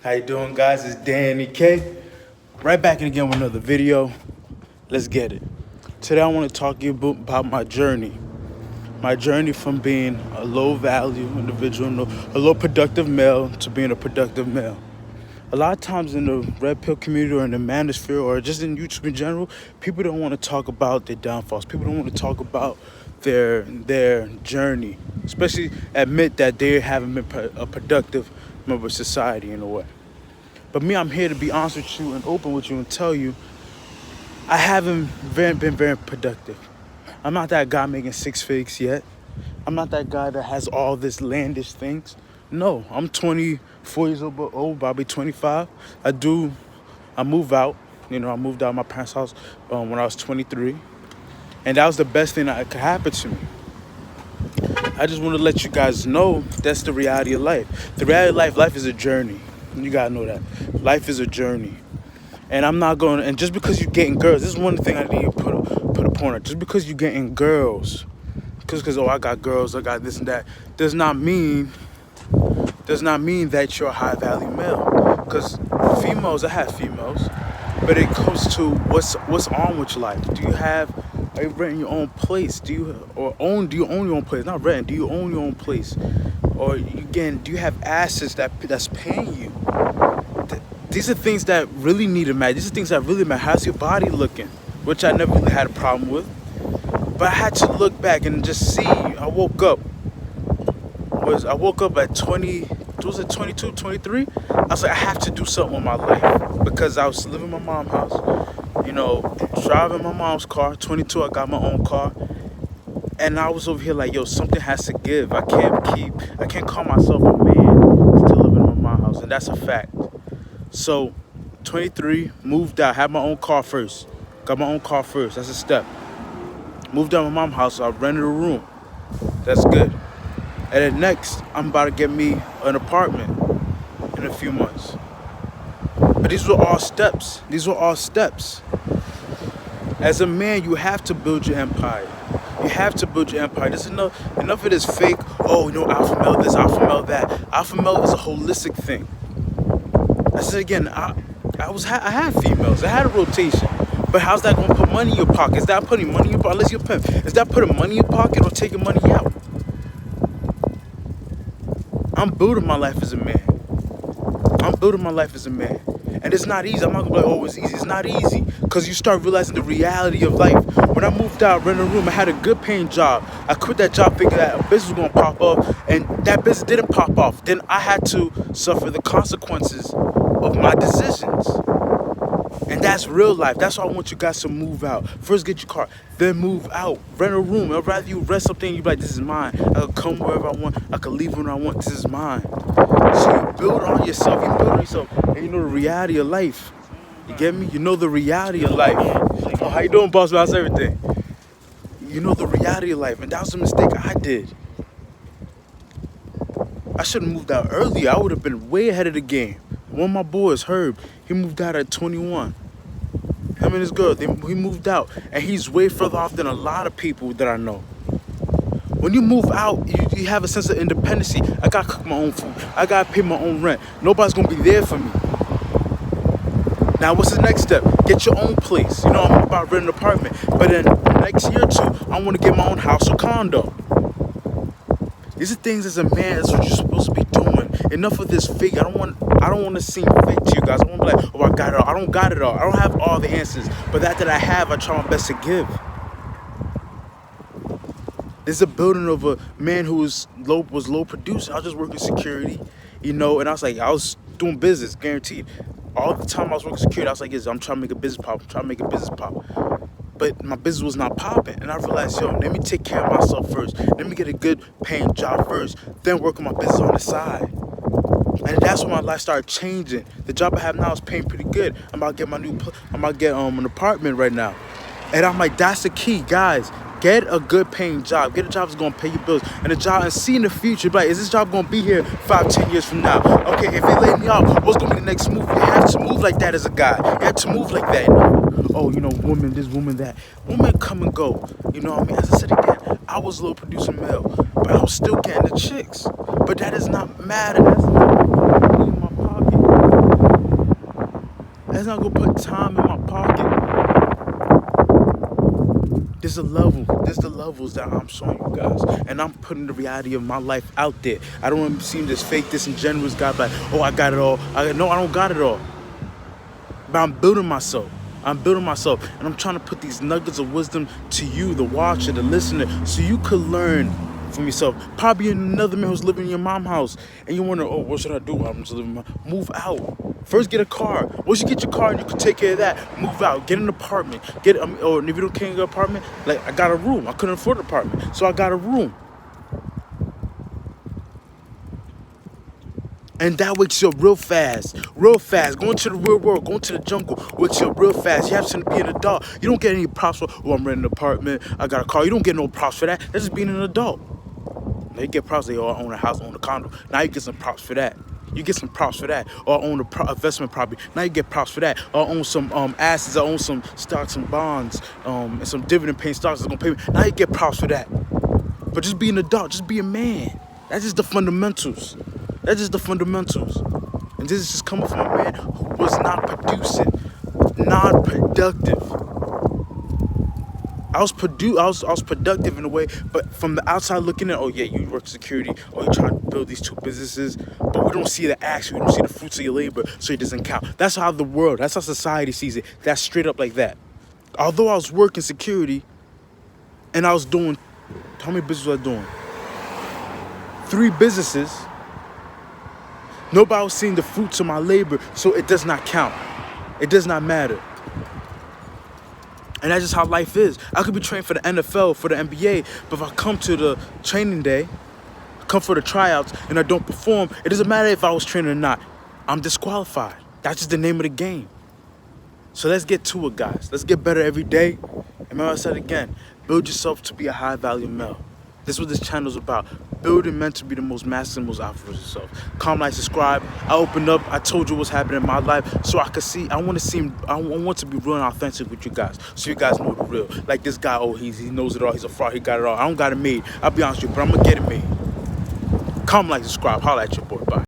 How you doing, guys? It's Danny K. Right back again with another video. Let's get it. Today I want to talk to you about my journey. My journey from being a low-value individual, a low-productive male, to being a productive male. A lot of times in the red pill community or in the manosphere or just in YouTube in general, people don't want to talk about their downfalls. People don't want to talk about their journey, especially admit that they haven't been a productive member of society in a way. But me, I'm here to be honest with you and open with you and tell you I haven't been very productive. I'm not that guy making six figures yet. I'm not that guy that has all this landish things. No, I'm 24 years old, but I'll be 25. I move out. I moved out of my parents' house when I was 23. And that was the best thing that could happen to me. I just want to let you guys know that's the reality of life. The reality of life is a journey. You gotta know that. Life is a journey. And I'm not going to, and just because you're getting girls, this is one thing I need to put a point on. Just because you're getting girls, because I got girls, I got this and that, does not mean that you're a high value male. Because females, I have females, but it comes to what's on with your life. Are you renting your own place? Do you own your own place? Not renting. Do you own your own place? Or do you have assets that's paying you? These are things that really need to matter. These are things that really matter. How's your body looking? Which I never really had a problem with. But I had to look back and just see. I woke up at 22, 23. I was like, I have to do something with my life. Because I was living in my mom's house, driving my mom's car. 22, I got my own car. And I was over here like, yo, something has to give. I can't call myself a man still living in my mom's house. And that's a fact. So, 23, moved out, had my own car first. Got my own car first, that's a step. Moved out of my mom's house, I rented a room. That's good. And then next, I'm about to get me an apartment in a few months. But these were all steps. As a man, you have to build your empire. You have to build your empire. There's enough of this fake, alpha male this, alpha male that. Alpha male is a holistic thing. I said again, I had females. I had a rotation. But how's that going to put money in your pocket? Is that putting money in your pocket? Unless you're a pimp. Is that putting money in your pocket or taking money out? I'm building my life as a man. And it's not easy. I'm not going to be like, it's easy. It's not easy. Because you start realizing the reality of life. When I moved out, rented a room, I had a good paying job. I quit that job thinking that a business was going to pop up. And that business didn't pop off. Then I had to suffer the consequences of my decisions. And that's real life. That's why I want you guys to move out. First get your car, then move out. Rent a room. I'd rather you rent something, you be like, this is mine. I could come wherever I want. I could leave when I want. This is mine. So you build on yourself. And you know the reality of life. You get me? You know the reality of life. Oh, how you doing, boss? How's everything? You know the reality of life. And that was a mistake I did. I should have moved out earlier. I would have been way ahead of the game. One of my boys, Herb, he moved out at 21. Him and his girl, he moved out. And he's way further off than a lot of people that I know. When you move out, you have a sense of independency. I got to cook my own food. I got to pay my own rent. Nobody's going to be there for me. Now, what's the next step? Get your own place. I'm about to rent an apartment. But then next year or two, I want to get my own house or condo. These are things as a man, that's what you're supposed to be doing. Enough of this fake. I don't want to seem fake to you guys. I want to be like, I got it all. I don't got it all. I don't have all the answers. But that I have, I try my best to give. This is a building of a man who was low producer. I was just working security, and I was doing business, guaranteed. All the time I was working security, I was like, I'm trying to make a business pop. But my business was not popping. And I realized, let me take care of myself first. Let me get a good paying job first. Then work on my business on the side. And that's when my life started changing. The job I have now is paying pretty good. I'm about to get an apartment right now. And I'm like, that's the key, guys. Get a good paying job. Get a job that's going to pay your bills. And see in the future, like, is this job going to be here 5-10 years from now? Okay, if they lay me off, what's going to be the next move? You have to move like that as a guy. You have to move like that. Woman, this, woman, that. Women come and go. You know what I mean? As I said again, I was a low producer male, but I was still getting the chicks. But that does not matter. That's not in my pocket. That's not gonna put time in my pocket. There's a level. There's the levels that I'm showing you guys, and I'm putting the reality of my life out there. I don't want to seem this fake, disingenuous guy like, oh, I got it all. No, I don't got it all. But I'm building myself. I'm building myself, and I'm trying to put these nuggets of wisdom to you, the watcher, the listener, so you could learn from yourself. Probably another man who's living in your mom's house, and you wonder, oh, what should I do? I'm just living move out. First, get a car. Once you get your car and you can take care of that, move out. Get an apartment. Or if you can't get an apartment, like I got a room. I couldn't afford an apartment, so I got a room. And that wakes you up real fast. Going to the real world, going to the jungle wakes you up real fast. You have to be an adult. You don't get any props for, oh, I'm renting an apartment, I got a car. You don't get no props for that. That's just being an adult. Now you get props, they all own a house, own a condo. Now you get some props for that. You get some props for that. Or own a investment property. Now you get props for that. Or own some assets, or own some stocks and bonds, and some dividend-paying stocks that's gonna pay me. Now you get props for that. But just be an adult, just be a man. That's just the fundamentals. That's just the fundamentals. And this is just coming from a man who was not producing, non-productive. I was productive in a way, but from the outside looking at, oh yeah, you work security, or you trying to build these two businesses, but we don't see the action, we don't see the fruits of your labor, so it doesn't count. That's how the world, that's how society sees it. That's straight up like that. Although I was working security, and I was doing, how many businesses was I doing? 3 businesses. Nobody was seeing the fruits of my labor, so it does not count. It does not matter. And that's just how life is. I could be trained for the NFL, for the NBA, but if I come to the training day, come for the tryouts, and I don't perform, it doesn't matter if I was trained or not. I'm disqualified. That's just the name of the game. So let's get to it, guys. Let's get better every day. And remember I said again, build yourself to be a high-value male. This is what this channel is about. Building men to be the most masculine, most alpha for yourself. Comment, like, subscribe. I opened up. I told you what's happening in my life, so I could see. I want to be real and authentic with you guys, so you guys know the real. Like this guy, oh, he knows it all. He's a fraud. He got it all. I don't got it made. I'll be honest with you, but I'm gonna get it made. Comment, like, subscribe. Holla at your boy. Bye.